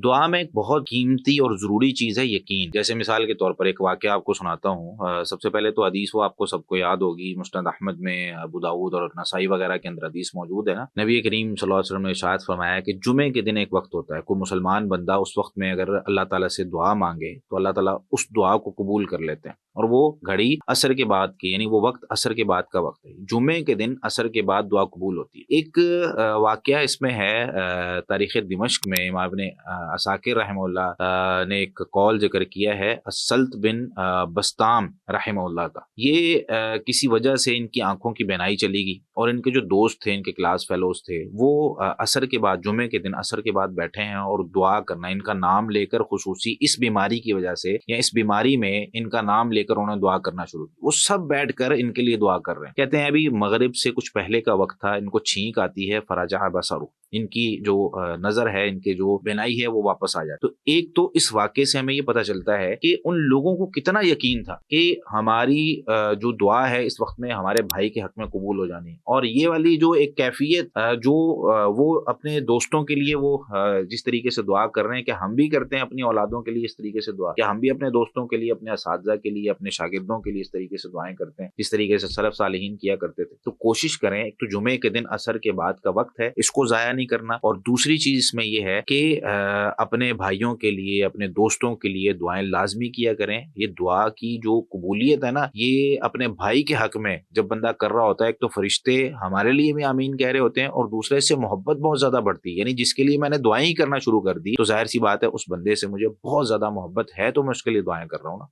دعا میں ایک بہت قیمتی اور ضروری چیز ہے یقین۔ جیسے مثال کے طور پر ایک واقعہ آپ کو سناتا ہوں۔ سب سے پہلے تو حدیث وہ آپ کو سب کو یاد ہوگی، مسند احمد میں، ابو داؤد اور نسائی وغیرہ کے اندر حدیث موجود ہے نا۔ نبی کریم صلی اللہ علیہ وسلم نے ارشاد فرمایا کہ جمعے کے دن ایک وقت ہوتا ہے، کوئی مسلمان بندہ اس وقت میں اگر اللہ تعالیٰ سے دعا مانگے تو اللہ تعالیٰ اس دعا کو قبول کر لیتے ہیں، اور وہ گھڑی عصر کے بعد کی، یعنی وہ وقت عصر کے بعد کا وقت ہے۔ جمعے کے دن عصر کے بعد دعا قبول ہوتی ہے۔ ایک واقعہ اس میں ہے، تاریخ دمشق میں امام ابن عساکر رحمہ اللہ نے ایک قول ذکر کیا ہے، السلط بن بسطام رحمہ اللہ کا۔ یہ کسی وجہ سے ان کی آنکھوں کی بینائی چلی گئی، اور ان کے جو دوست تھے، ان کے کلاس فیلوز تھے، وہ عصر کے بعد، جمعے کے دن عصر کے بعد بیٹھے ہیں اور دعا کرنا، ان کا نام لے کر، خصوصی اس بیماری کی وجہ سے یا اس بیماری میں ان کا نام لے کر انہوں نے دعا کرنا شروع کی۔ وہ سب بیٹھ کر ان کے لیے دعا کر رہے ہیں۔ کہتے ہیں ابھی مغرب سے کچھ پہلے کا وقت تھا، ان کو چھینک آتی ہے، فرجع بصرہ، ان کی جو نظر ہے، ان کے جو بینائی ہے وہ واپس آ جائے۔ تو ایک تو اس واقعے سے ہمیں یہ پتہ چلتا ہے کہ ان لوگوں کو کتنا یقین تھا کہ ہماری جو دعا ہے اس وقت میں ہمارے بھائی کے حق میں قبول ہو جانی ہے۔ اور یہ والی جو ایک کیفیت جو وہ اپنے دوستوں کے لیے وہ جس طریقے سے دعا کر رہے ہیں، کہ ہم بھی کرتے ہیں اپنی اولادوں کے لیے اس طریقے سے دعا، کہ ہم بھی اپنے دوستوں کے لیے، اپنے اساتذہ کے لیے، اپنے شاگردوں کے لیے اس طریقے سے دعائیں کرتے ہیں جس طریقے سے سلف صالحین کیا کرتے تھے۔ تو کوشش کریں، ایک تو جمعے کے دن عصر کے بعد کا وقت ہے، اس کو ضائع نہیں کرنا، اور دوسری چیز اس میں یہ ہے کہ اپنے بھائیوں کے لیے، اپنے دوستوں کے لیے دعائیں لازمی کیا کریں۔ یہ دعا کی جو قبولیت ہے نا، یہ اپنے بھائی کے حق میں جب بندہ کر رہا ہوتا ہے، ایک تو فرشتے ہمارے لیے بھی آمین کہہ رہے ہوتے ہیں، اور دوسرے سے محبت بہت زیادہ بڑھتی ہے۔ یعنی جس کے لیے میں نے دعائیں ہی کرنا شروع کر دی، تو ظاہر سی بات ہے اس بندے سے مجھے بہت زیادہ محبت ہے، تو میں اس کے لیے دعائیں کر رہا ہوں نا۔